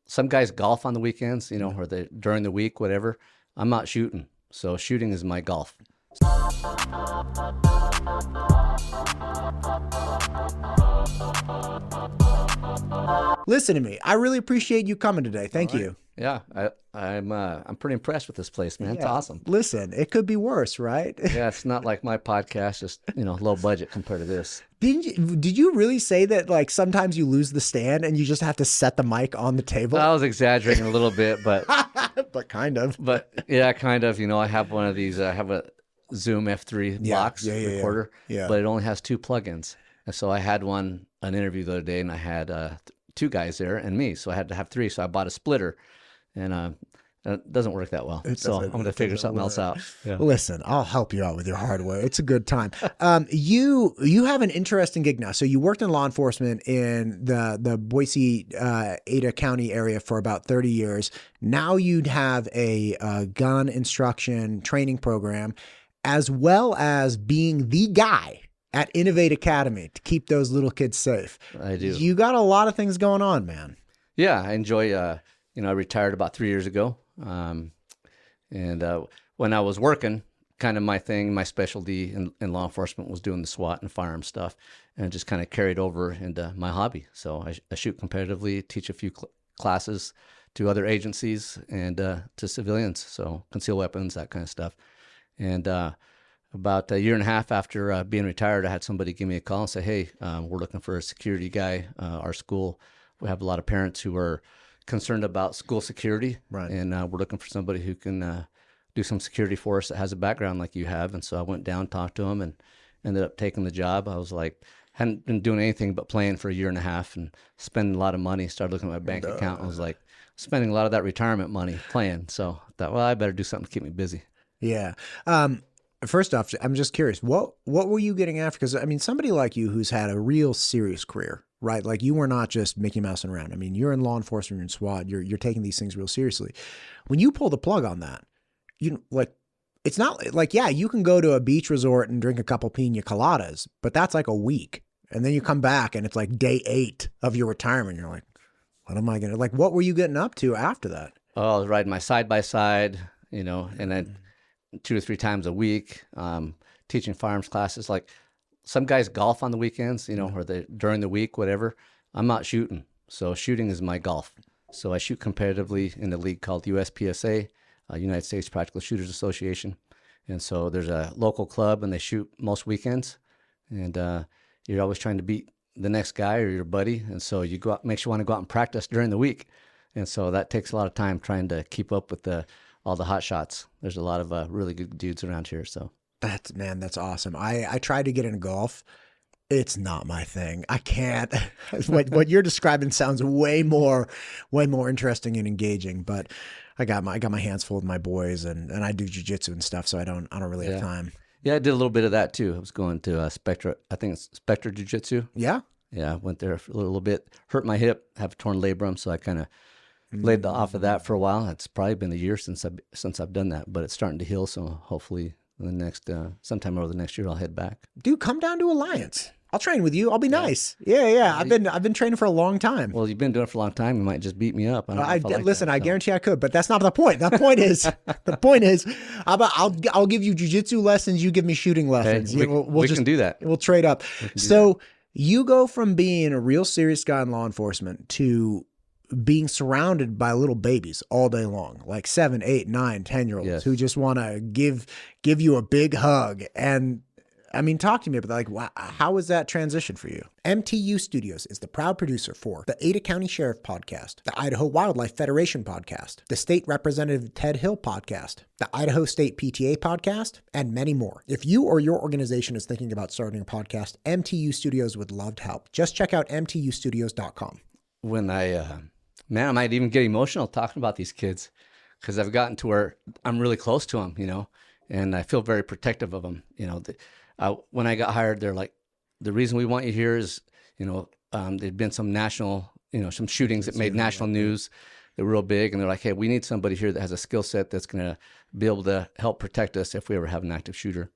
some guys golf on the weekends, you know, or during the week, whatever. I'm not shooting. So shooting is my golf. Listen to me. I really appreciate you coming today. Thank you. Yeah, I'm pretty impressed with this place, man. It's awesome. Listen, it could be worse, right? Yeah, it's not like my podcast, just, you know, low budget compared to this. Did you really say that, like, sometimes you lose the stand and you just have to set the mic on the table? I was exaggerating a little bit, but but kind of. But yeah, kind of. You know, I have one of these. I have a Zoom F3 box recorder, but it only has 2 plugins. And so I had an interview the other day, and I had 2 guys there and me, so I had to have 3. So I bought a splitter, and it doesn't work that well. So I'm going to figure something else out. Yeah. Listen, I'll help you out with your hardware. It's a good time. You have an interesting gig now. So you worked in law enforcement in the Boise, Ada County area for about 30 years. Now you'd have a gun instruction training program, as well as being the guy at Innovate Academy to keep those little kids safe. I do. You got a lot of things going on, man. Yeah, I enjoy, you know, I retired about 3 years ago. And when I was working, kind of my thing, my specialty in law enforcement was doing the SWAT and firearm stuff, and it just kind of carried over into my hobby. So I shoot competitively, teach a few classes to other agencies and to civilians, so concealed weapons, that kind of stuff. And about a year and a half after being retired, I had somebody give me a call and say, hey, we're looking for a security guy. Our school, we have a lot of parents who are concerned about school security, right? And we're looking for somebody who can do some security for us that has a background like you have. And so I went down, talked to him, and ended up taking the job. I was like, hadn't been doing anything but playing for a year and a half and spending a lot of money. Started looking at my bank account. I was like, spending a lot of that retirement money playing. So I thought, well, I better do something to keep me busy. Yeah. First off, I'm just curious, what were you getting after? Because I mean, somebody like you who's had a real serious career, right? Like, you were not just Mickey Mousing around. I mean, you're in law enforcement, you're in SWAT, you're taking these things real seriously. When you pull the plug on that, it's not like, yeah, you can go to a beach resort and drink a couple pina coladas, but that's like a week. And then you come back and it's like day 8 of your retirement. You're like, what am I going to, like, what were you getting up to after that? Oh, I was riding my side-by-side, you know, and then 2 or 3 times a week, teaching firearms classes. Like, some guys golf on the weekends, you know, or during the week, whatever. I'm not shooting. So shooting is my golf. So I shoot competitively in a league called USPSA, United States Practical Shooters Association. And so there's a local club, and they shoot most weekends. And you're always trying to beat the next guy or your buddy. And so you go out, makes you want to go out and practice during the week. And so that takes a lot of time trying to keep up with all the hot shots. There's a lot of really good dudes around here. So that's awesome. I tried to get into golf. It's not my thing. I can't. What you're describing sounds way more interesting and engaging, but I got my hands full with my boys, and I do jiu-jitsu and stuff, so I don't really have time. Yeah, I did a little bit of that too. I was going to Spectra, I think it's Spectra Jiu-Jitsu. Yeah? Yeah, I went there for a little bit, hurt my hip, have a torn labrum, so I kind of laid off of that for a while. It's probably been a year since I've done that, but it's starting to heal, so hopefully the next sometime over the next year I'll head back. Dude, come down to Alliance. I'll train with you. I'll be nice. Yeah. I've been training for a long time. Well, you've been doing it for a long time. You might just beat me up. Listen, I guarantee I could, but that's not the point. The point is, I'll give you jiu-jitsu lessons. You give me shooting lessons. Hey, we can do that. We'll trade up. So you go from being a real serious guy in law enforcement to being surrounded by little babies all day long, like 7, 8, 9, 10-year-olds who just want to give you a big hug. And I mean, talk to me about that. Like, how was that transition for you? MTU Studios is the proud producer for the Ada County Sheriff Podcast, the Idaho Wildlife Federation Podcast, the State Representative Ted Hill Podcast, the Idaho State PTA Podcast, and many more. If you or your organization is thinking about starting a podcast, MTU Studios would love to help. Just check out mtustudios.com. When I might even get emotional talking about these kids, because I've gotten to where I'm really close to them, you know, and I feel very protective of them, you know. When I got hired, they're like, the reason we want you here is, you know, there'd been some national, you know, some shootings that made national news. They're real big. And they're like, hey, we need somebody here that has a skill set that's going to be able to help protect us if we ever have an active shooter.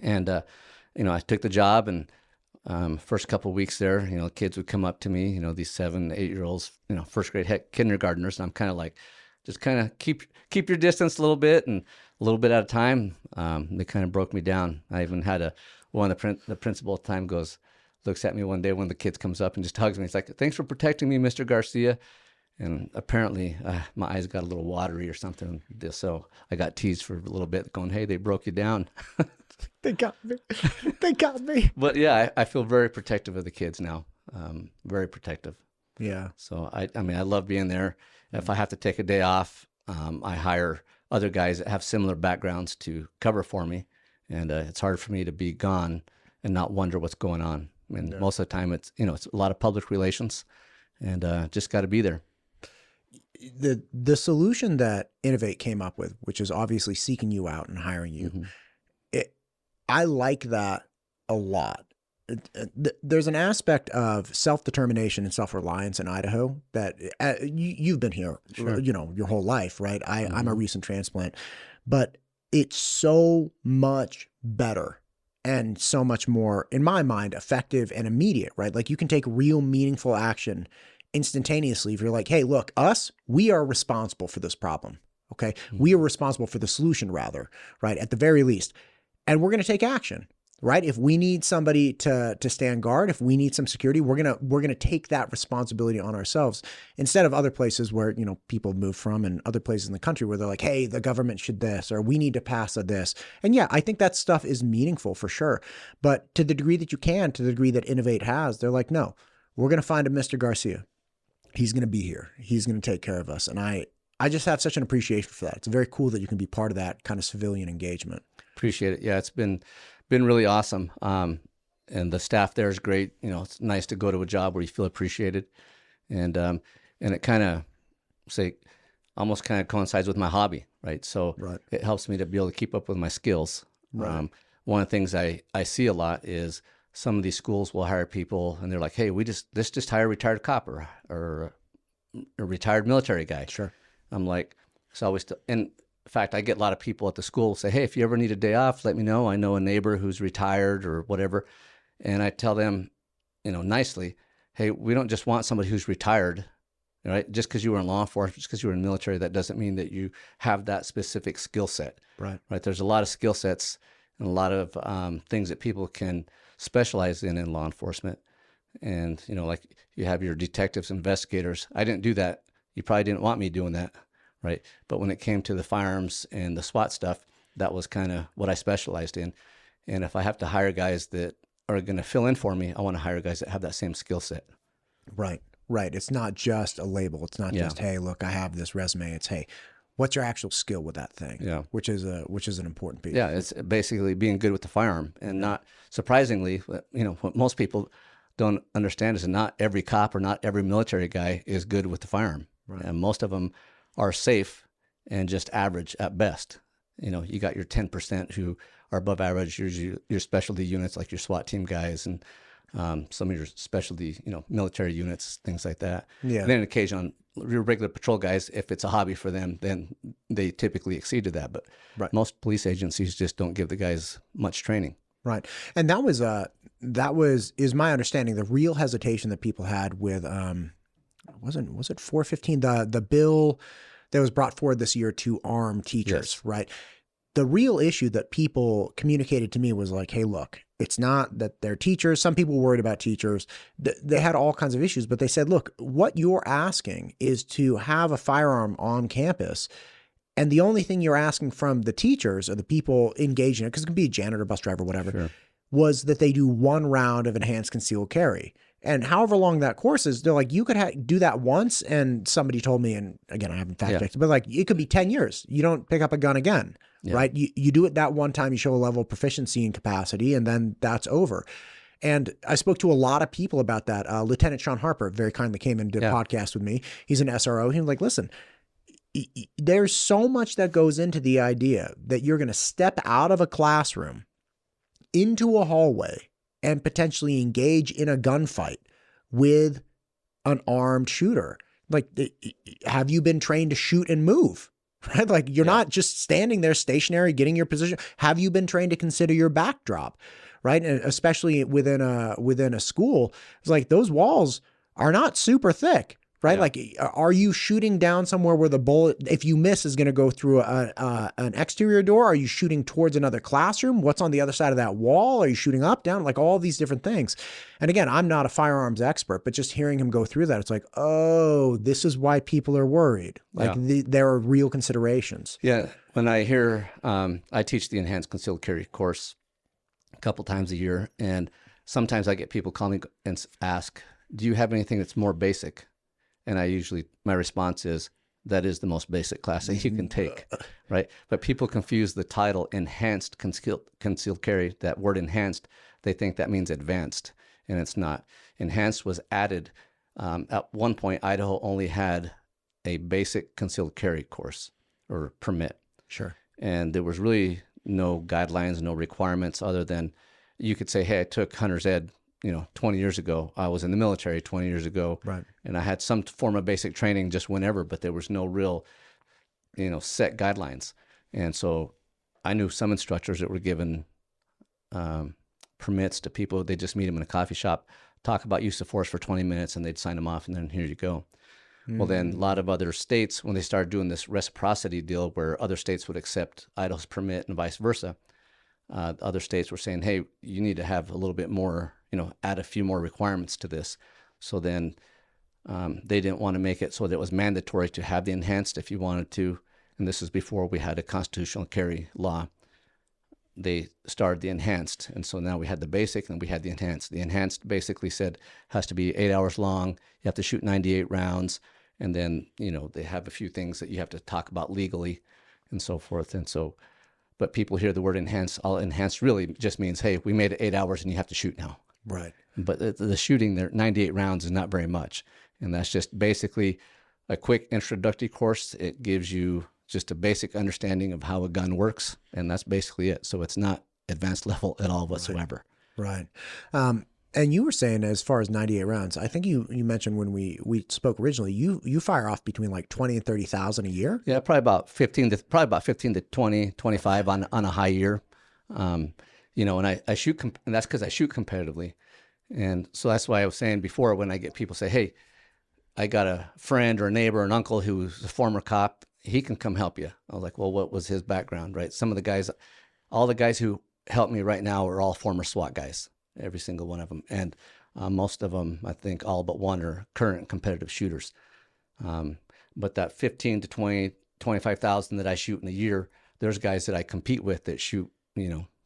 And, you know, I took the job, and First couple of weeks there, kids would come up to me, these 7, 8-year-olds, first grade, heck, kindergartners. And I'm kind of like, just kind of keep your distance a little bit, and a little bit at a time. They kind of broke me down. I even had one of the principal at the time looks at me one day when the kids comes up and just hugs me. It's like, "Thanks for protecting me, Mr. Garcia." And apparently my eyes got a little watery or something. So I got teased for a little bit, going, "Hey, they broke you down." They got me. They got me. But yeah, I feel very protective of the kids now. Very protective. Yeah. So I mean, I love being there. If I have to take a day off, I hire other guys that have similar backgrounds to cover for me. And it's hard for me to be gone and not wonder what's going on. I mean, most of the time it's a lot of public relations, and just got to be there. The solution that Innovate came up with, which is obviously seeking you out and hiring you, I like that a lot. There's an aspect of self-determination and self-reliance in Idaho that you've been here, Sure. Your whole life, right? I'm a recent transplant, but it's so much better and so much more, in my mind, effective and immediate, right? Like, you can take real meaningful action instantaneously if you're like, "Hey, look, we are responsible for this problem. Okay. We are responsible for the solution, rather, right? At the very least. And we're going to take action, right? If we need somebody to stand guard, if we need some security, we're going to take that responsibility on ourselves, instead of other places where, people move from, and other places in the country where they're like, "Hey, the government should this," or "We need to pass this." And yeah, I think that stuff is meaningful for sure. But to the degree that you can, to the degree that Innovate has, they're like, "No, we're going to find a Mr. Garcia. He's going to be here. He's going to take care of us." And I just have such an appreciation for that. It's very cool that you can be part of that kind of civilian engagement. Appreciate it. Yeah, it's been really awesome. And the staff there is great. It's nice to go to a job where you feel appreciated, and it kind of almost kind of coincides with my hobby, right? So it helps me to be able to keep up with my skills. Right. One of the things I see a lot is some of these schools will hire people, and they're like, "Hey, let's just hire a retired cop or a retired military guy." Sure. I'm like, it's always in fact, I get a lot of people at the school say, "Hey, if you ever need a day off, let me know. I know a neighbor who's retired or whatever." And I tell them, nicely, "Hey, we don't just want somebody who's retired, right? Just because you were in law enforcement, just because you were in the military, that doesn't mean that you have that specific skill set." Right. There's a lot of skill sets and a lot of things that people can specialize in law enforcement. And, like, you have your detectives, investigators. I didn't do that. You probably didn't want me doing that. Right. But when it came to the firearms and the SWAT stuff, that was kind of what I specialized in. And if I have to hire guys that are going to fill in for me, I want to hire guys that have that same skill set. Right. Right. It's not just a label. It's not just, "Hey, look, I have this resume." It's, "Hey, what's your actual skill with that thing?" Yeah. Which is an important piece. Yeah. It's basically being good with the firearm, and not surprisingly, what most people don't understand is that not every cop or not every military guy is good with the firearm. Right. And most of them are safe and just average at best. You got your 10% who are above average, your specialty units like your SWAT team guys, and some of your specialty, military units, things like that. Yeah. And then occasionally your regular patrol guys, if it's a hobby for them, then they typically exceeded that. But most police agencies just don't give the guys much training. Right. And that is my understanding, the real hesitation that people had with, was it 415, the bill that was brought forward this year to arm teachers, Yes. right? The real issue that people communicated to me was like, "Hey, look, it's not that they're teachers." Some people were worried about teachers. They had all kinds of issues, but they said, "Look, what you're asking is to have a firearm on campus. And the only thing you're asking from the teachers or the people engaged in it," because it can be a janitor, bus driver, whatever, Sure. was that they do one round of enhanced concealed carry. And however long that course is, they're like, you could do that once. And somebody told me, and again, I haven't fact checked, but like, it could be 10 years. You don't pick up a gun again, right? You do it that one time, you show a level of proficiency and capacity, and then that's over. And I spoke to a lot of people about that. Lieutenant Sean Harper very kindly came and did a podcast with me. He's an SRO. He was like, "Listen, there's so much that goes into the idea that you're going to step out of a classroom into a hallway and potentially engage in a gunfight with an armed shooter. Like, have you been trained to shoot and move?" Right? Like, you're not just standing there stationary, getting your position. Have you been trained to consider your backdrop? right? And especially within a school, it's like those walls are not super thick. Right? Yeah. Like, are you shooting down somewhere where the bullet, if you miss, is going to go through an exterior door? Are you shooting towards another classroom? What's on the other side of that wall? Are you shooting up, down? Like all these different things. And again, I'm not a firearms expert, but just hearing him go through that, it's like, oh, this is why people are worried. Like there are real considerations. Yeah. When I hear, I teach the enhanced concealed carry course a couple times a year. And sometimes I get people call me and ask, do you have anything that's more basic? And I usually, my response is, that is the most basic class that you can take, right? But people confuse the title enhanced concealed carry, that word enhanced, they think that means advanced, and it's not. Enhanced was added. At one point, Idaho only had a basic concealed carry course or permit. Sure. And there was really no guidelines, no requirements other than you could say, hey, I took hunter's ed 20 years ago. I was in the military 20 years ago. Right. And I had some form of basic training just whenever, but there was no real, set guidelines. And so I knew some instructors that were given permits to people. They just meet them in a coffee shop, talk about use of force for 20 minutes, and they'd sign them off, and then here you go. Well, then a lot of other states, when they started doing this reciprocity deal where other states would accept Idaho's permit and vice versa, other states were saying, hey, you need to have a little bit more, add a few more requirements to this. So then they didn't want to make it so that it was mandatory to have the enhanced if you wanted to. And this is before we had a constitutional carry law. They started the enhanced. And so now we had the basic and we had the enhanced. The enhanced basically said has to be 8 hours long. You have to shoot 98 rounds. And then, they have a few things that you have to talk about legally and so forth. And so, but people hear the word enhanced. All enhanced really just means, hey, we made it 8 hours and you have to shoot now. Right. But the shooting there, 98 rounds is not very much. And that's just basically a quick introductory course. It gives you just a basic understanding of how a gun works. And that's basically it. So it's not advanced level at all whatsoever. Right. And you were saying as far as 98 rounds, I think you mentioned when we spoke originally, you fire off between like 20 and 30,000 a year. Yeah, probably about 15 to 20, 25 on a high year. And I shoot, and that's because I shoot competitively. And so that's why I was saying before, when I get people say, hey, I got a friend or a neighbor or an uncle who's a former cop, he can come help you. I was like, well, what was his background, right? Some of the guys, all the guys who help me right now are all former SWAT guys, every single one of them. And most of them, I think all but one are current competitive shooters. But that 15 to 20, 25,000 that I shoot in a year, there's guys that I compete with that shoot,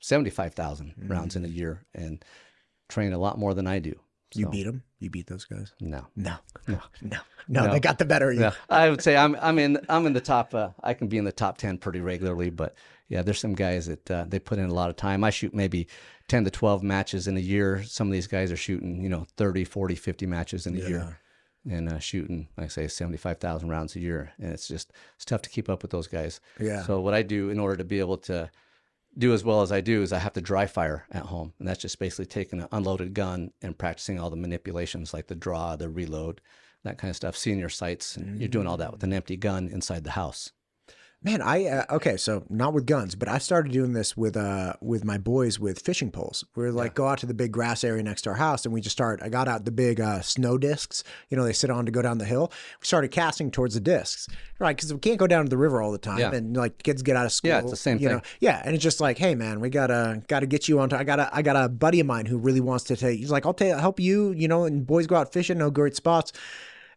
75,000 rounds in a year and train a lot more than I do. So, you beat them? You beat those guys? No. They got the better of you. No. I would say I'm in the top. I can be in the top 10 pretty regularly, but yeah, there's some guys that they put in a lot of time. I shoot maybe 10 to 12 matches in a year. Some of these guys are shooting, 30, 40, 50 matches in a year, and shooting, like I say, 75,000 rounds a year. And it's tough to keep up with those guys. Yeah. So what I do in order to be able to do as well as I do is I have to dry fire at home. And that's just basically taking an unloaded gun and practicing all the manipulations like the draw, the reload, that kind of stuff, seeing your sights. And you're doing all that with an empty gun inside the house. Man, okay, so not with guns, but I started doing this with my boys with fishing poles. We're like, go out to the big grass area next to our house, and I got out the big snow discs, they sit on to go down the hill. We started casting towards the discs, right? Because we can't go down to the river all the time, and like kids get out of school. Yeah, it's the same thing. Yeah, and it's just like, hey man, we gotta get you on. I got a buddy of mine who really wants to take. He's like, I'll help you, and boys go out fishing, no great spots.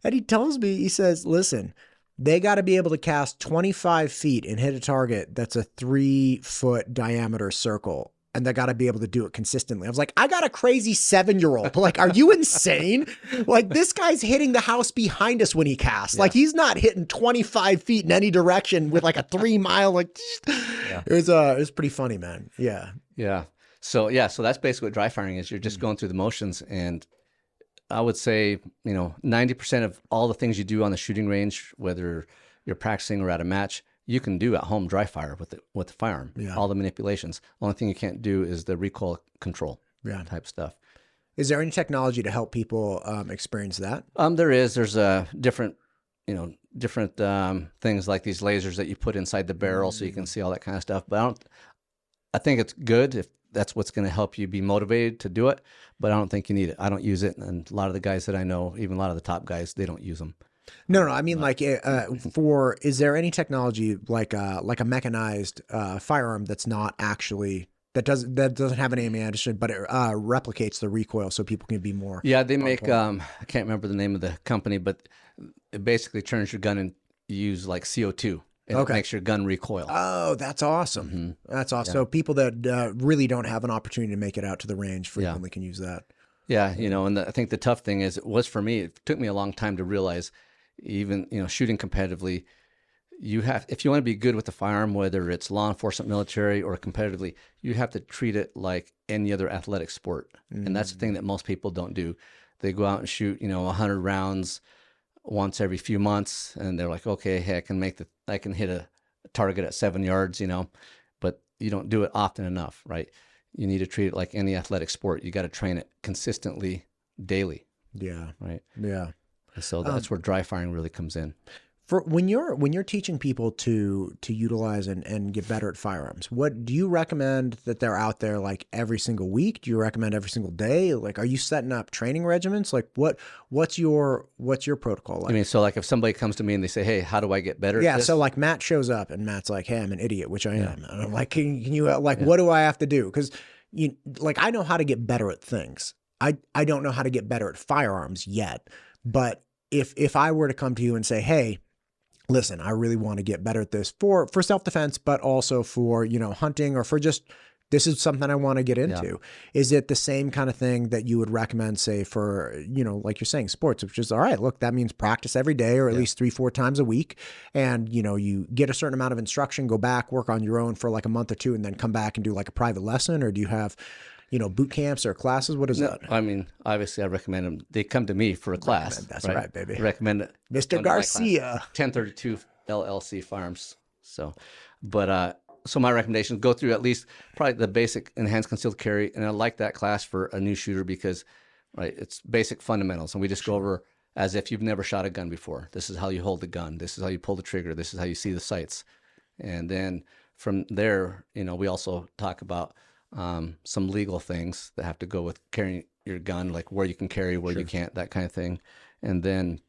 And he tells me, he says, listen, they got to be able to cast 25 feet and hit a target that's a 3-foot diameter circle. And they got to be able to do it consistently. I was like, I got a crazy 7-year-old. Like, are you insane? Like, this guy's hitting the house behind us when he casts. Yeah. Like, he's not hitting 25 feet in any direction with like a 3-mile. Like, it was pretty funny, man. Yeah. Yeah. So that's basically what dry firing is. You're just going through the motions, and I would say, 90% of all the things you do on the shooting range, whether you're practicing or at a match, you can do at home dry fire with the firearm. Yeah. All the manipulations. Only thing you can't do is the recoil control type stuff. Is there any technology to help people experience that? There is. There's different things like these lasers that you put inside the barrel so you can see all that kind of stuff. But I think it's good if that's what's going to help you be motivated to do it, but I don't think you need it. I don't use it. And a lot of the guys that I know, even a lot of the top guys, they don't use them. No, I mean, like, is there any technology like a mechanized firearm that's not actually that doesn't have an ammunition, but it replicates the recoil so people can be more. Yeah, they make I can't remember the name of the company, but it basically turns your gun and use like CO2. And it makes your gun recoil. Oh, that's awesome. That's awesome. So people that really don't have an opportunity to make it out to the range frequently can use that. Yeah, and I think the tough thing is, it was for me, it took me a long time to realize, even, shooting competitively, if you want to be good with the firearm, whether it's law enforcement, military, or competitively, you have to treat it like any other athletic sport. And that's the thing that most people don't do. They go out and shoot, 100 rounds once every few months, and they're like, okay, hey, I can hit a target at 7 yards, but you don't do it often enough, right? You need to treat it like any athletic sport. You got to train it consistently, daily. Yeah. Right. Yeah. So that's where dry firing really comes in. For when you're teaching people to utilize and get better at firearms, what do you recommend that they're out there like every single week? Do you recommend every single day? Like, are you setting up training regimens? Like, what's your protocol like? I mean, so like if somebody comes to me and they say, "Hey, how do I get better?" Yeah. at this? So like Matt shows up and Matt's like, "Hey, I'm an idiot," which I am. And I'm like, "Can you what do I have to do?" Because I know how to get better at things. I don't know how to get better at firearms yet. But if I were to come to you and say, "Hey, listen, I really want to get better at this for self-defense, but also for, hunting, or for just, this is something I want to get into." Yeah. Is it the same kind of thing that you would recommend, say, for, like you're saying, sports, which is, all right, look, that means practice every day, or at least 3-4 times a week. And, you get a certain amount of instruction, go back, work on your own for like a month or two, and then come back and do like a private lesson? Or do you have, boot camps or classes? What is that? I mean, obviously I recommend them. They come to me for a class. That's right, baby. Recommend it. Mr. Garcia. 1032 LLC Farms. So, but, so my recommendation, go through at least probably the basic enhanced concealed carry. And I like that class for a new shooter because, right, it's basic fundamentals. And we just go over as if you've never shot a gun before. This is how you hold the gun. This is how you pull the trigger. This is how you see the sights. And then from there, we also talk about some legal things that have to go with carrying your gun, like where you can carry, where you can't, that kind of thing. And then,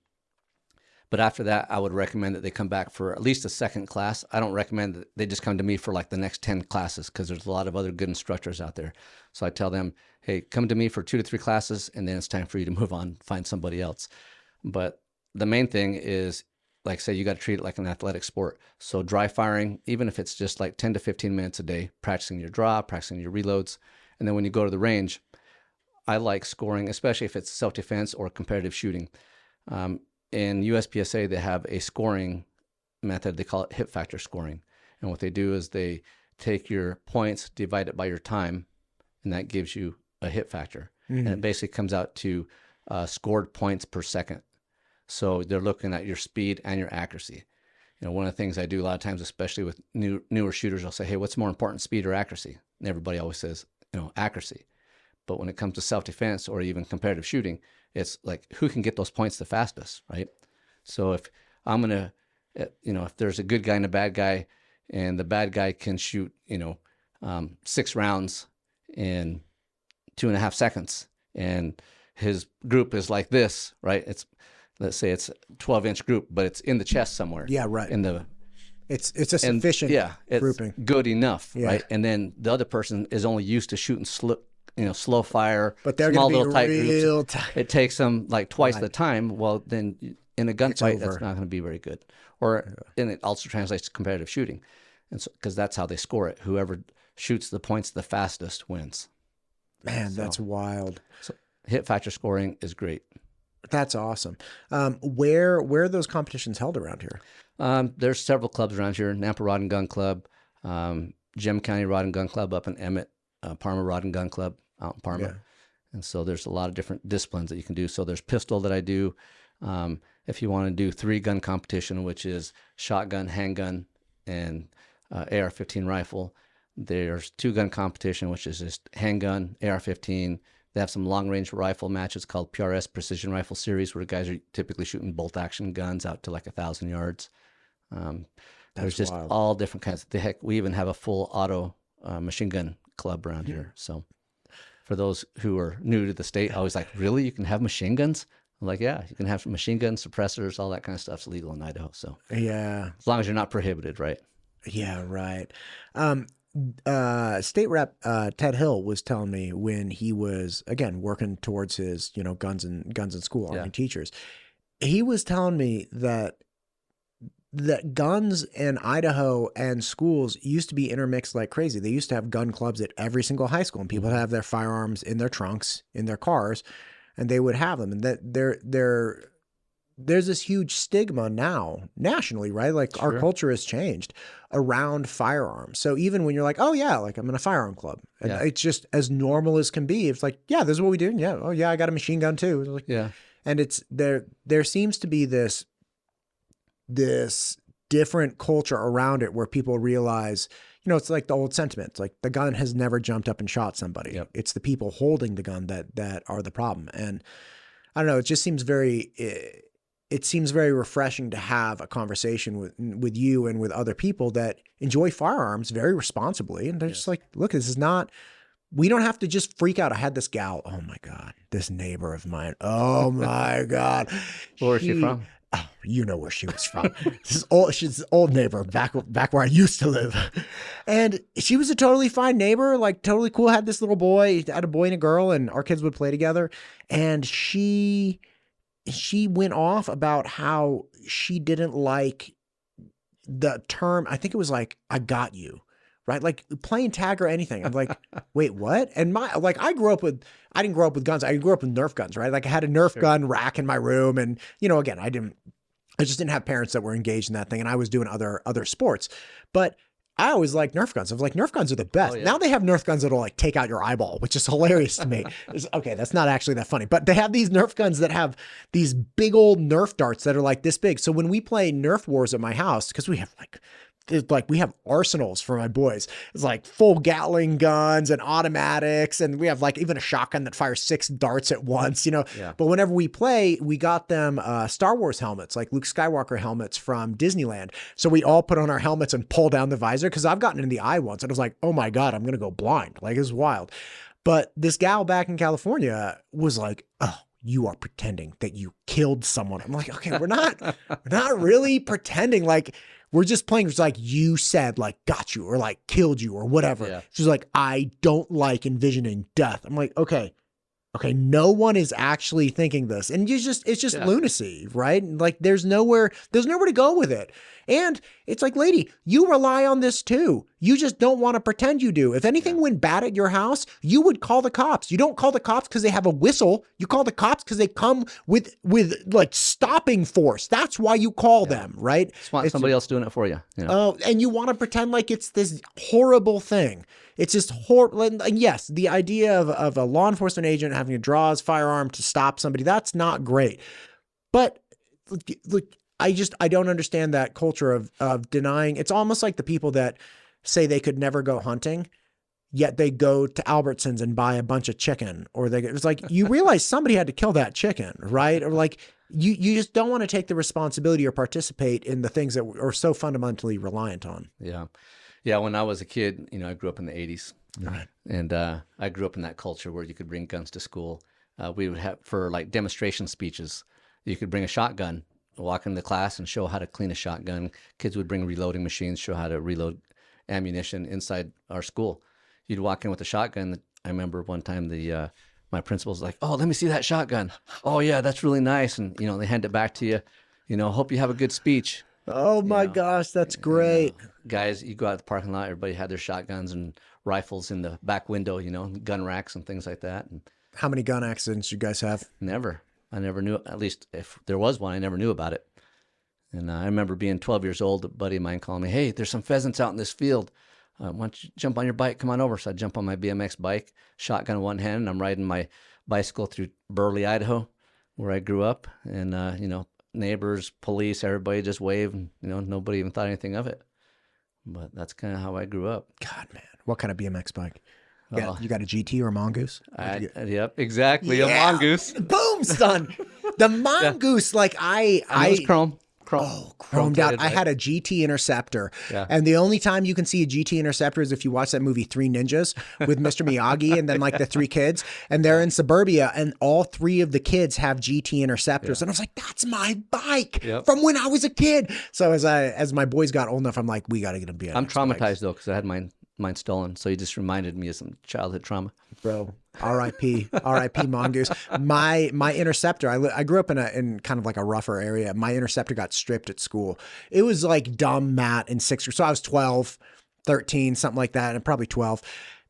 but after that, I would recommend that they come back for at least a second class. I don't recommend that they just come to me for like the next 10 classes, because there's a lot of other good instructors out there. So I tell them, hey, come to me for 2 to 3 classes, and then it's time for you to move on, find somebody else. But the main thing is, like I say, you got to treat it like an athletic sport. So dry firing, even if it's just like 10 to 15 minutes a day, practicing your draw, practicing your reloads. And then when you go to the range, I like scoring, especially if it's self-defense or competitive shooting. In USPSA, they have a scoring method. They call it hit factor scoring. And what they do is they take your points, divide it by your time, and that gives you a hit factor. And it basically comes out to scored points per second. So they're looking at your speed and your accuracy. One of the things I do a lot of times, especially with newer shooters, I'll say, hey, what's more important, speed or accuracy? And everybody always says, accuracy. But when it comes to self-defense or even competitive shooting, it's like, who can get those points the fastest, right? So if I'm going to, if there's a good guy and a bad guy, and the bad guy can shoot, 6 rounds in 2.5 seconds, and his group is like this, right? Let's say it's a 12-inch group, but it's in the chest somewhere. Yeah, right. It's a sufficient grouping. It's good enough, right? And then the other person is only used to shooting slow fire, but they're going to be tight real groups. tight. It takes them like twice the time. Well, then in a gunfight, that's not going to be very good. And it also translates to competitive shooting, and so because that's how they score it. Whoever shoots the points the fastest wins. Man, that's wild. So hit factor scoring is great. That's awesome. Where are those competitions held around here? There's several clubs around here. Nampa Rod and Gun Club, Gem County Rod and Gun Club up in Emmett, Parma Rod and Gun Club out in Parma. Yeah. And so there's a lot of different disciplines that you can do. So there's pistol that I do. If you want to do 3-gun competition, which is shotgun, handgun, and AR-15 rifle. There's 2-gun competition, which is just handgun, AR-15. They have some long-range rifle matches called PRS Precision Rifle Series, where guys are typically shooting bolt-action guns out to like 1,000 yards. There's just wild. All different kinds. Heck, we even have a full auto machine gun club around here. So for those who are new to the state, I was like, really? You can have machine guns? I'm like, yeah, you can have machine guns, suppressors, all that kind of stuff's legal in Idaho. So Yeah. as long as you're not prohibited, right? Yeah, right. State Rep Ted Hill was telling me when he was again working towards his, guns in school, arming teachers. He was telling me that guns in Idaho and schools used to be intermixed like crazy. They used to have gun clubs at every single high school, and people would have their firearms in their trunks, in their cars, and they would have them. And that there's this huge stigma now nationally, right? Like our culture has changed around firearms. So even when you're like, oh yeah, like I'm in a firearm club, and it's just as normal as can be. It's like, yeah, this is what we do. And yeah. Oh yeah, I got a machine gun too. It's like, yeah. And it's there seems to be this different culture around it where people realize, it's like the old sentiment. It's like the gun has never jumped up and shot somebody. Yep. It's the people holding the gun that are the problem. And I don't know, it just seems it seems very refreshing to have a conversation with you and with other people that enjoy firearms very responsibly. And they're just like, look, this is not, we don't have to just freak out. I had this gal, oh my God, this neighbor of mine. Oh my God. Where is she from? Oh, you know where she was from. She's an old neighbor back where I used to live. And she was a totally fine neighbor, like totally cool. Had this little boy, had a boy and a girl, and our kids would play together. And she went off about how she didn't like the term, I think it was like, I got you, right? Like playing tag or anything. I'm like, wait, what? And I didn't grow up with guns. I grew up with Nerf guns, right? Like I had a Nerf gun rack in my room. And, again, I just didn't have parents that were engaged in that thing. And I was doing other sports, but I always liked Nerf guns. I was like, Nerf guns are the best. Oh, yeah. Now they have Nerf guns that'll like take out your eyeball, which is hilarious to me. Okay, that's not actually that funny, but they have these Nerf guns that have these big old Nerf darts that are like this big. So when we play Nerf wars at my house, because we have we have arsenals for my boys. It's like full Gatling guns and automatics. And we have like even a shotgun that fires 6 darts at once, Yeah. But whenever we play, we got them Star Wars helmets, like Luke Skywalker helmets from Disneyland. So we all put on our helmets and pull down the visor. Cause I've gotten in the eye once and I was like, oh my God, I'm going to go blind. Like it's wild. But this gal back in California was like, oh, you are pretending that you killed someone. I'm like, okay, we're not really pretending. Like, we're just playing. It's like you said, like, got you or like killed you or whatever. Yeah. She's like, I don't like envisioning death. I'm like, okay, no one is actually thinking this. And it's just lunacy, right? Like there's nowhere to go with it. And it's like, lady, you rely on this too. You just don't want to pretend you do. If anything went bad at your house, you would call the cops. You don't call the cops because they have a whistle. You call the cops because they come with like stopping force. That's why you call them, right? Just want somebody else doing it for you. Oh, and you want to pretend like it's this horrible thing. It's just horrible. And yes, the idea of a law enforcement agent having to draw his firearm to stop somebody, that's not great. But look, I don't understand that culture of denying. It's almost like the people that say they could never go hunting, yet they go to Albertsons and buy a bunch of chicken, or it's like, you realize somebody had to kill that chicken, right? Or like, you just don't want to take the responsibility or participate in the things that are so fundamentally reliant on. Yeah. Yeah. When I was a kid, I grew up in the 80s. Right. And I grew up in that culture where you could bring guns to school. We would have, for like demonstration speeches, you could bring a shotgun, walk into class and show how to clean a shotgun. Kids would bring reloading machines, show how to reload ammunition inside our school. You'd walk in with a shotgun. I remember one time my principal was like, oh, let me see that shotgun. Oh yeah, that's really nice. And they hand it back to you. Hope you have a good speech. Oh my gosh, that's great. Guys, you go out to the parking lot, everybody had their shotguns and rifles in the back window, gun racks and things like that. And how many gun accidents you guys have? Never. I never knew, at least if there was one, I never knew about it. And I remember being 12 years old, a buddy of mine calling me, hey, there's some pheasants out in this field. Why don't you jump on your bike? Come on over. So I jump on my BMX bike, shotgun in one hand, and I'm riding my bicycle through Burley, Idaho, where I grew up. And, neighbors, police, everybody just waved. And, nobody even thought anything of it. But that's kind of how I grew up. God, man. What kind of BMX bike? Yeah, you got a GT or a Mongoose? Yep, exactly. A Mongoose. Boom, son. The Mongoose, like I was chrome. chromed out. I had a GT Interceptor. Yeah. And the only time you can see a GT Interceptor is if you watch that movie Three Ninjas with Mr. Miyagi and then like the three kids. And they're in suburbia and all three of the kids have GT Interceptors. And I was like, that's my bike from when I was a kid. So as my boys got old enough, I'm like, we got to get a BMX. I'm traumatized though, because I had mine stolen. So you just reminded me of some childhood trauma. Bro, R.I.P. Mongoose. My Interceptor, I grew up in kind of like a rougher area. My Interceptor got stripped at school. It was like dumb Matt in sixth grade. So I was 12, 13, something like that, and probably 12.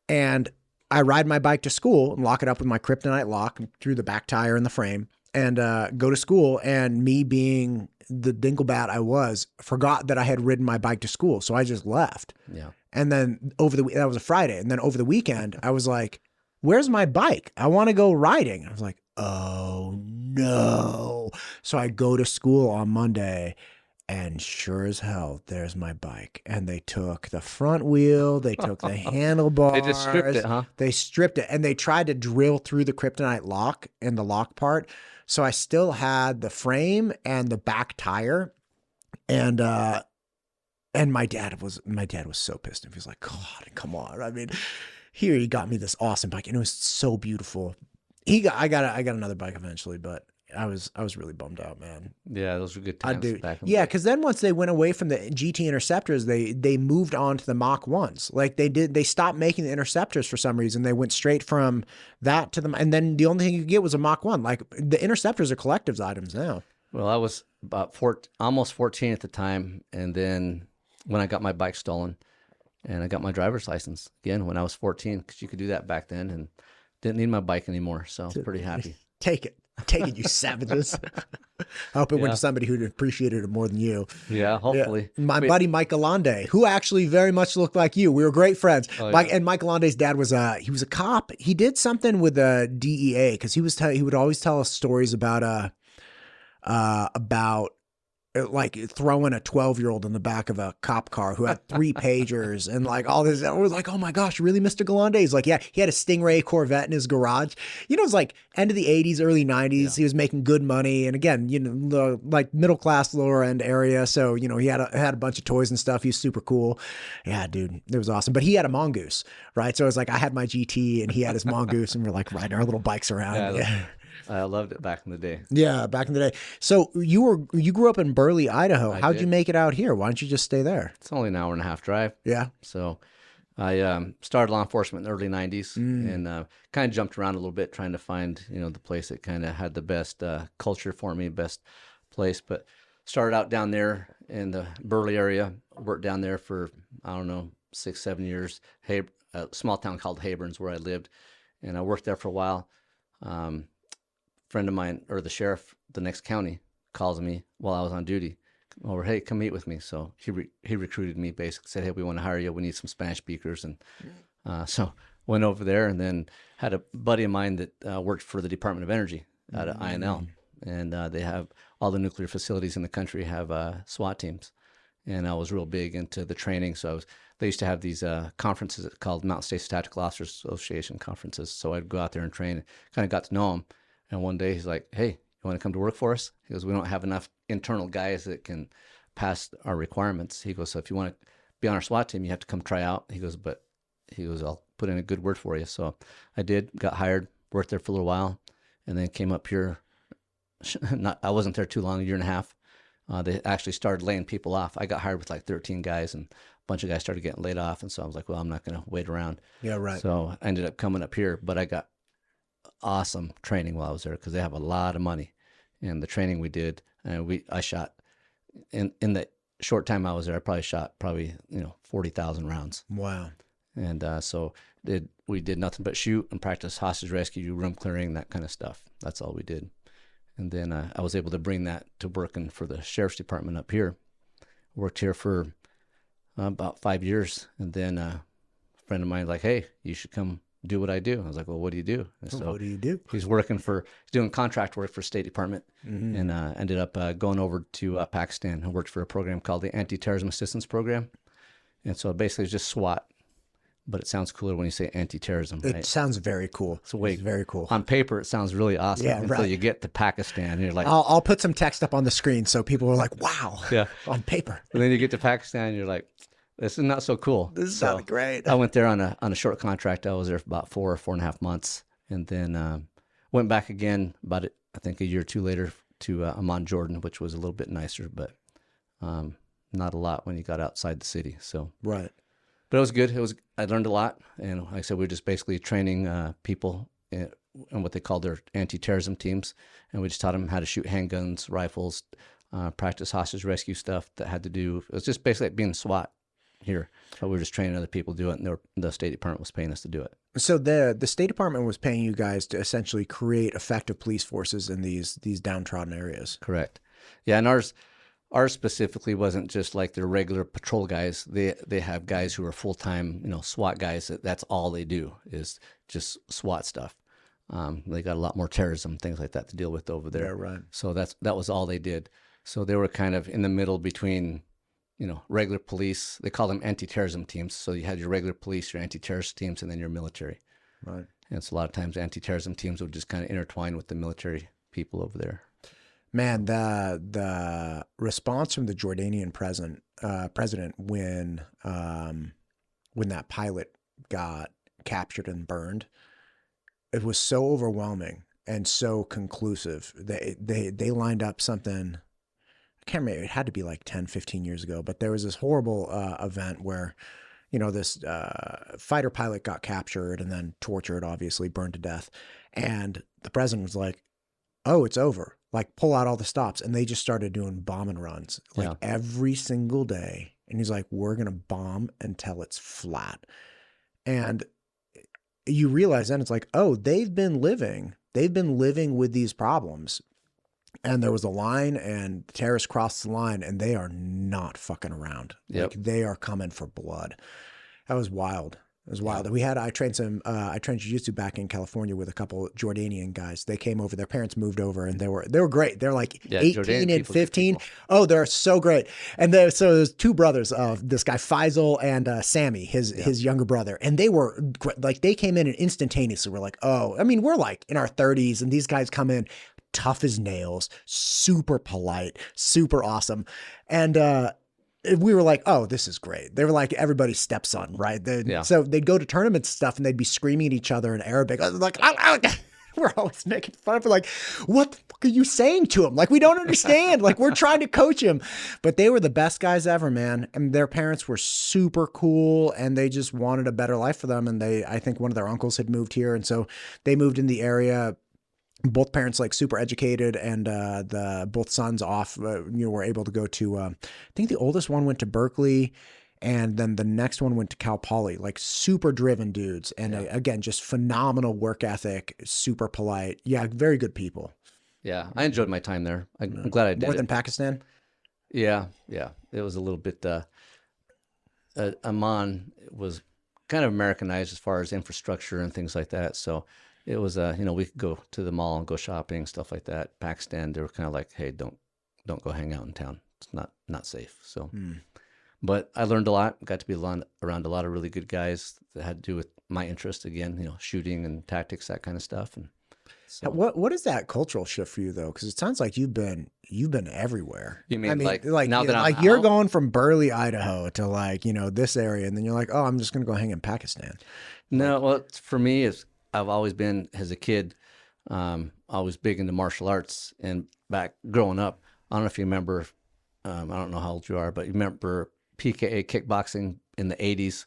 And I ride my bike to school and lock it up with my kryptonite lock through the back tire in the frame and go to school. And me being the dinglebat I was, forgot that I had ridden my bike to school. So I just left. Yeah. And then that was a Friday. And then over the weekend, I was like, where's my bike? I want to go riding. I was like, oh no. So I go to school on Monday and sure as hell, there's my bike. And they took the front wheel. They took the handlebars. They just stripped it, huh? They stripped it. And they tried to drill through the kryptonite lock and the lock part. So I still had the frame and the back tire. And my dad was so pissed. He was like, God, come on. I mean, here he got me this awesome bike and it was so beautiful. I got another bike eventually, but I was really bummed out, man. Yeah, those were good times back in the Yeah, day. because then once they went away from the GT Interceptors, they moved on to the Mach 1s. Like they stopped making the Interceptors for some reason. They went straight from that to them. And then the only thing you could get was a Mach 1. Like the Interceptors are collectives items now. Well, I was about almost 14 at the time. And then when I got my bike stolen and I got my driver's license again when I was 14, because you could do that back then and didn't need my bike anymore. So I was pretty happy. Take it, you savages. I hope it went to somebody who appreciated it more than you. Yeah, hopefully. Yeah. My buddy Mike Alande, who actually very much looked like you. We were great friends. Oh, yeah. And Mike Alande's dad was he was a cop. He did something with the DEA because he would always tell us stories about like throwing a 12-year-old in the back of a cop car who had 3 pagers and like all this. I was like, oh my gosh, really, Mr. Galande? He's like, yeah, he had a Stingray Corvette in his garage. You know, it was like end of the 80s, early 90s. Yeah. He was making good money. And again, you know, like middle class, lower end area. So, you know, he had a bunch of toys and stuff. He was super cool. Yeah, dude, it was awesome. But he had a Mongoose, right? So it was like, I had my GT and he had his Mongoose and we're like riding our little bikes around. Yeah. I loved it back in the day. Yeah, back in the day. So you grew up in Burley, Idaho. How'd you make it out here? Why don't you just stay there? It's only an hour and a half drive. Yeah. So I started law enforcement in the early 90s and kind of jumped around a little bit trying to find, you know, the place that kind of had the best culture for me, best place. But started out down there in the Burley area, worked down there for, I don't know, 6-7 years. A small town called Hayburn's where I lived. And I worked there for a while. Friend of mine, or the sheriff, the next county, calls me while I was on duty over, hey, come meet with me. So he recruited me, basically said, hey, we want to hire you. We need some Spanish speakers. And so went over there and then had a buddy of mine that worked for the Department of Energy out of INL. And they have all the nuclear facilities in the country have SWAT teams. And I was real big into the training. So they used to have these conferences called Mountain States Tactical Officers Association conferences. So I'd go out there and train and kind of got to know them. And one day he's like, hey, you want to come to work for us? He goes, we don't have enough internal guys that can pass our requirements. He goes, so if you want to be on our SWAT team, you have to come try out. He goes, I'll put in a good word for you. So I did, got hired, worked there for a little while, and then came up here. I wasn't there too long, a year and a half. They actually started laying people off. I got hired with like 13 guys, and a bunch of guys started getting laid off. And so I was like, well, I'm not going to wait around. Yeah, right. So I ended up coming up here, but I got awesome training while I was there because they have a lot of money. And the training we did, I shot in the short time I was there, I probably shot 40,000 rounds. Wow. And so we did nothing but shoot and practice hostage rescue, room clearing, that kind of stuff. That's all we did. And then I was able to bring that to working for the sheriff's department up here. Worked here for about 5 years. And then a friend of mine like, hey, you should come do what I do. I was like, well, what do you do? And so what do you do? He's doing contract work for State Department and ended up going over to Pakistan and worked for a program called the Anti-Terrorism Assistance Program. And so basically it's just SWAT. but it sounds cooler when you say anti-terrorism, It right? sounds very cool. So wait, It's very cool. on paper, it sounds really awesome Yeah, until right. you get to Pakistan and you're like, I'll put some text up on the screen so people are like, wow, yeah. on paper. And then you get to Pakistan and you're like, this is not so cool. This is So not great. I went there on a short contract. I was there for about 4.5 months, and then went back again about I think a year or two later to Amman, Jordan, which was a little bit nicer, but not a lot when you got outside the city. So Right. but it was good. I learned a lot, and like I said, we were just basically training people in what they call their anti-terrorism teams, and we just taught them how to shoot handguns, rifles, practice hostage rescue stuff that had to do. It was just basically like being SWAT here, but we were just training other people to do it, and the State Department was paying us to do it. So the State Department was paying you guys to essentially create effective police forces in these downtrodden areas. Correct. Yeah, and ours specifically wasn't just like their regular patrol guys. They have guys who are full-time, SWAT guys. That's all they do is just SWAT stuff. They got a lot more terrorism, things like that to deal with over there. Yeah, right. So that was all they did. So they were kind of in the middle between, regular police. They call them anti-terrorism teams. So you had your regular police, your anti-terrorist teams, and then your military. Right. And so a lot of times anti-terrorism teams would just kind of intertwine with the military people over there. Man, the response from the Jordanian president when that pilot got captured and burned, it was so overwhelming and so conclusive. They lined up something, I can't remember, it had to be like 10, 15 years ago, but there was this horrible event where, this fighter pilot got captured and then tortured, obviously burned to death. And the president was like, oh, it's over. Like, pull out all the stops. And they just started doing bombing runs like every single day. And he's like, we're going to bomb until it's flat. And you realize then it's like, oh, they've been living with these problems. And there was a line and terrorists crossed the line and they are not fucking around. Yep. Like, they are coming for blood. That was wild. It was wild. I trained jiu-jitsu back in California with a couple Jordanian guys. They came over, their parents moved over and they were great. They're like 18 and 15. Oh, they're so great. And so there's two brothers of this guy, Faisal and Sammy, his younger brother. And they were like, they came in and instantaneously were like, oh, I mean, we're like in our 30s and these guys come in tough as nails, super polite, super awesome. And, we were like, oh, this is great. They were like everybody's stepson, right? So they'd go to tournaments and stuff and they'd be screaming at each other in Arabic. I was like, we're always making fun of it. Like, what the fuck are you saying to him? Like, we don't understand. Like, we're trying to coach him. But they were the best guys ever, man. And their parents were super cool and they just wanted a better life for them. And I think one of their uncles had moved here. And so they moved in the area. Both parents like super educated and both sons were able to go to, I think the oldest one went to Berkeley and then the next one went to Cal Poly, like super driven dudes. And again, just phenomenal work ethic, super polite. Yeah. Very good people. Yeah. I enjoyed my time there. I'm glad I did. More than Pakistan? Yeah. Yeah. It was a little bit, Amman was kind of Americanized as far as infrastructure and things like that. So it was, we could go to the mall and go shopping, stuff like that. Pakistan, they were kind of like, hey, don't go hang out in town. It's not safe. So, but I learned a lot. Got to be around a lot of really good guys that had to do with my interest again, shooting and tactics, that kind of stuff. And so, what is that cultural shift for you though? Because it sounds like you've been everywhere. You mean, I mean like now that I'm you're out? going from Burley, Idaho to like this area, and then you're like, oh, I'm just gonna go hang in Pakistan. No, well, for me, I've always been, as a kid, always big into martial arts. And back growing up, I don't know if you remember, I don't know how old you are, but you remember PKA kickboxing in the 80s.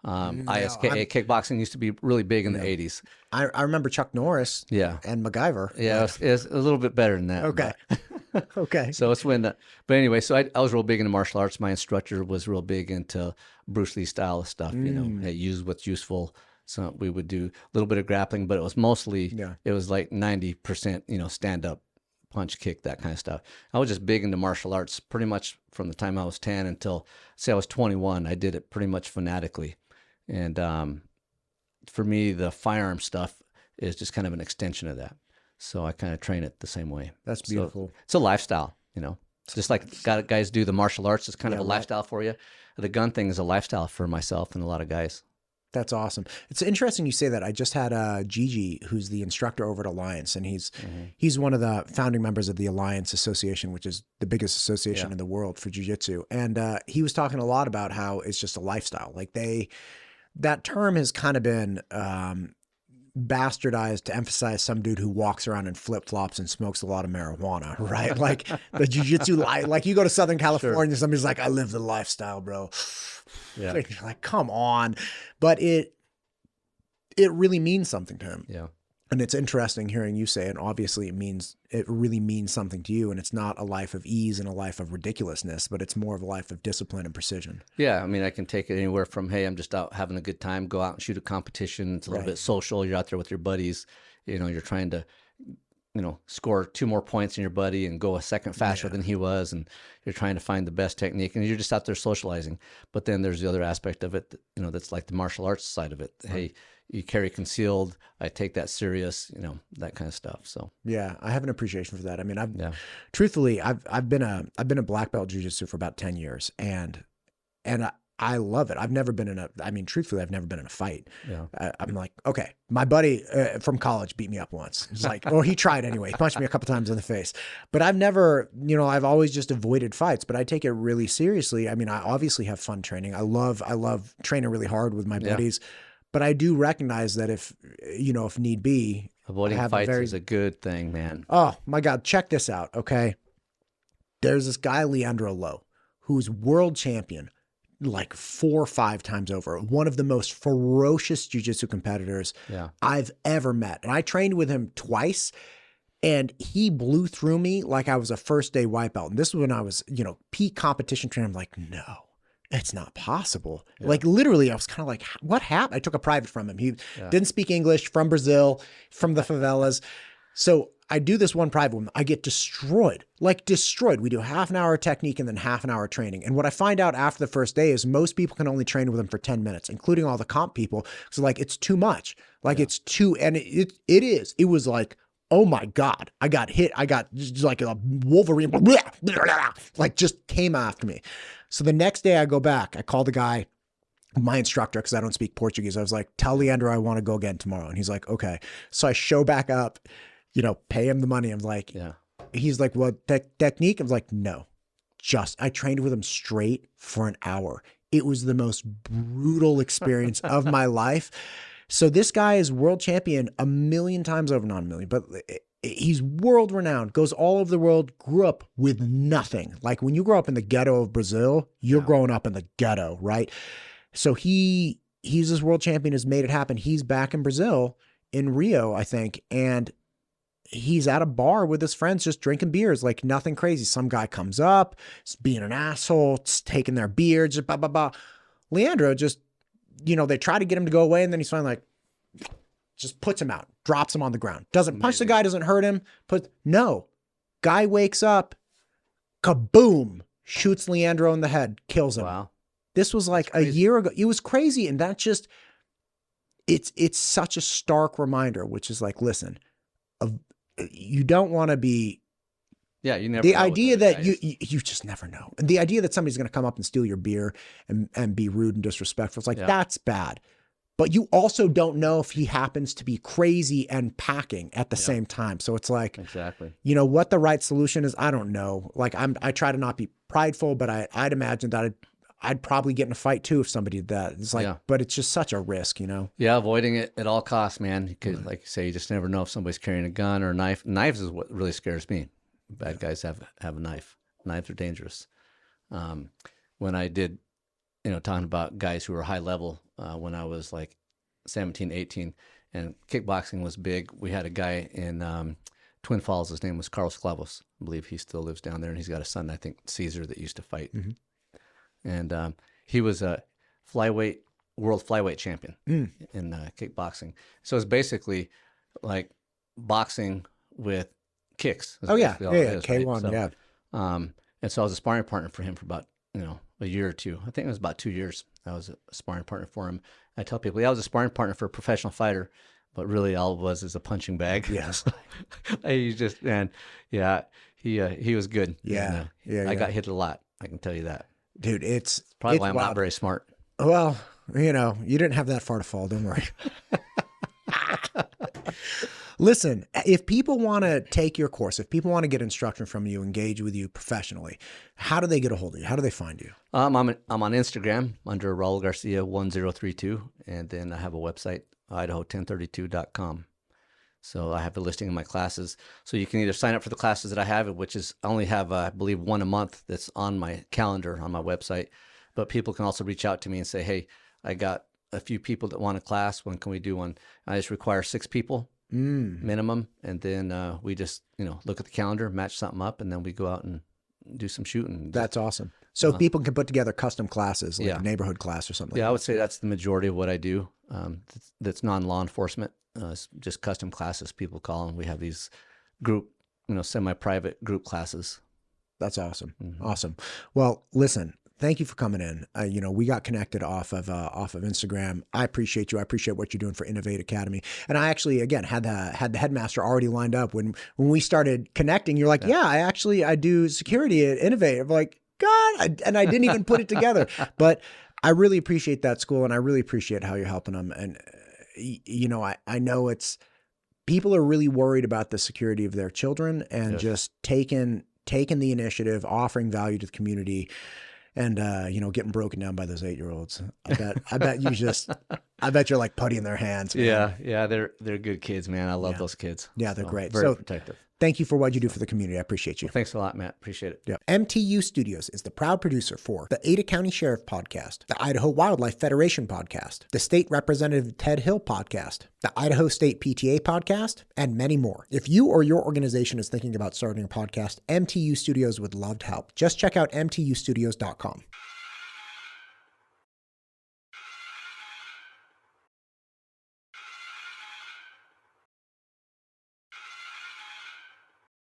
ISKA kickboxing used to be really big in the 80s. I remember Chuck Norris and MacGyver. Yeah, it's a little bit better than that. Okay. Okay. So it's when, but anyway, so I was real big into martial arts. My instructor was real big into Bruce Lee style of stuff, use what's useful. So we would do a little bit of grappling, but it was mostly, it was like 90%, stand up, punch, kick, that kind of stuff. I was just big into martial arts pretty much from the time I was 10 until, say, I was 21. I did it pretty much fanatically. And for me, the firearm stuff is just kind of an extension of that. So I kind of train it the same way. That's beautiful. So it's a lifestyle, just like guys do the martial arts. It's kind of a lifestyle for you. The gun thing is a lifestyle for myself and a lot of guys. That's awesome. It's interesting you say that. I just had Gigi, who's the instructor over at Alliance, and he's one of the founding members of the Alliance Association, which is the biggest association in the world for jiu-jitsu. And he was talking a lot about how it's just a lifestyle. Like that term has kind of been bastardized to emphasize some dude who walks around in flip-flops and smokes a lot of marijuana, right? Like the jiu-jitsu life. Like you go to Southern California, somebody's like, I live the lifestyle, bro. Yeah. Like, come on. But it really means something to him. Yeah. And it's interesting hearing you say it. And obviously it really means something to you. And it's not a life of ease and a life of ridiculousness, but it's more of a life of discipline and precision. Yeah. I mean, I can take it anywhere from, hey, I'm just out having a good time, go out and shoot a competition. It's a little bit social. You're out there with your buddies. You know, you're trying to, score 2 more points than your buddy and go a second faster than he was. And you're trying to find the best technique and you're just out there socializing. But then there's the other aspect of it, that's like the martial arts side of it. Hey, you carry concealed. I take that serious, that kind of stuff. So yeah, I have an appreciation for that. I mean, truthfully, I've been a black belt jiu-jitsu for about 10 years and I love it. I've never been truthfully, I've never been in a fight. Yeah. I'm like, okay, my buddy from college beat me up once. It's like, or he tried anyway. He punched me a couple times in the face, but I've never, I've always just avoided fights, but I take it really seriously. I mean, I obviously have fun training. I love training really hard with my buddies. But I do recognize that if need be, avoiding fights is a good thing, man. Oh my God. Check this out. Okay. There's this guy, Leandro Lowe, who's world champion like 4 or 5 times over. One of the most ferocious jiu-jitsu competitors I've ever met. And I trained with him twice and he blew through me like I was a first day white belt. And this was when I was, peak competition training. I'm like, no. It's not possible. Yeah. Like literally, I was kind of like, what happened? I took a private from him. He didn't speak English, from Brazil, from the favelas. So I do this one private one. I get destroyed, like destroyed. We do half an hour technique and then half an hour training. And what I find out after the first day is most people can only train with him for 10 minutes, including all the comp people. So like, it's too much. Like it's too, and it is. It was like, oh my God, I got hit. I got just like a Wolverine, like just came after me. So the next day I go back, I call the guy, my instructor, because I don't speak Portuguese. I was like, tell Leandro I want to go again tomorrow. And he's like, okay. So I show back up, pay him the money. I'm like, he's like, well, technique? I was like, no, I trained with him straight for an hour. It was the most brutal experience of my life. So this guy is world champion a million times over, not a million, but he's world renowned, goes all over the world, grew up with nothing. Like when you grow up in the ghetto of Brazil, you're growing up in the ghetto, right? So he's this world champion, has made it happen. He's back in Brazil, in Rio, I think. And he's at a bar with his friends, just drinking beers, like nothing crazy. Some guy comes up, is being an asshole, taking their beer, just blah, blah, blah. Leandro just, they try to get him to go away. And then he's finally like, just puts him out, drops him on the ground. Doesn't punch the guy, doesn't hurt him. No. Guy wakes up, kaboom, shoots Leandro in the head, kills him. Wow. This was like a year ago. It was crazy. And that just, it's such a stark reminder, which is like, listen, you don't want to be. Yeah, you never. The idea that you just never know. And the idea that somebody's going to come up and steal your beer and be rude and disrespectful, it's like, that's bad. But you also don't know if he happens to be crazy and packing at the same time. So it's like, exactly. What the right solution is, I don't know. Like I try to not be prideful, but I'd imagine that I'd probably get in a fight too if somebody did that. It's like, but it's just such a risk, Yeah, avoiding it at all costs, man. Because like you say, you just never know if somebody's carrying a gun or a knife. Knives is what really scares me. Bad guys have a knife. Knives are dangerous. When I did, talking about guys who were high level, when I was like 17, 18, and kickboxing was big. We had a guy in Twin Falls. His name was Carlos Clavos. I believe he still lives down there, and he's got a son, I think, Caesar, that used to fight. Mm-hmm. And he was a world flyweight champion in kickboxing. So it's basically like boxing with kicks. K1, right? yeah. And so I was a sparring partner for him for about, a year or two. I think it was about 2 years. I was a sparring partner for him. I tell people, I was a sparring partner for a professional fighter, but really all it was is a punching bag. Yes. He just, he was good. Yeah. And, I got hit a lot. I can tell you that. Dude, it's probably why I'm not very smart. Well, You know, you didn't have that far to fall. Don't worry. Listen, if people want to take your course, if people want to get instruction from you, engage with you professionally, how do they get a hold of you? How do they find you? I'm on Instagram under Raul Garcia 1032, and then I have a website, Idaho1032.com. So I have a listing of my classes. So you can either sign up for the classes that I have, which is I only have, I believe, one a month that's on my calendar on my website. But people can also reach out to me and say, hey, I got a few people that want a class. When can we do one? I just require 6 people minimum. And then we just, look at the calendar, match something up, and then we go out and do some shooting. That's awesome. So people can put together custom classes, like neighborhood class or something. Yeah, I would say that's the majority of what I do. That's non-law enforcement, just custom classes, people call them. We have these group, semi-private group classes. That's awesome. Mm-hmm. Awesome. Well, listen, thank you for coming in. We got connected off of Instagram. I appreciate you. I appreciate what you're doing for Innovate Academy. And I actually, again, had the headmaster already lined up when we started connecting. You're like, I do security at Innovate. I'm like, God, and I didn't even put it together. But I really appreciate that school, and I really appreciate how you're helping them. And I know people are really worried about the security of their children, and just taking the initiative, offering value to the community. And, getting broken down by those 8-year-olds. I bet you're like putty in their hands. Man. Yeah. They're good kids, man. I love those kids. Yeah, they're great. Very protective. Thank you for what you do for the community. I appreciate you. Well, thanks a lot, Matt. Appreciate it. Yeah. MTU Studios is the proud producer for the Ada County Sheriff Podcast, the Idaho Wildlife Federation Podcast, the State Representative Ted Hill Podcast, the Idaho State PTA Podcast, and many more. If you or your organization is thinking about starting a podcast, MTU Studios would love to help. Just check out mtustudios.com.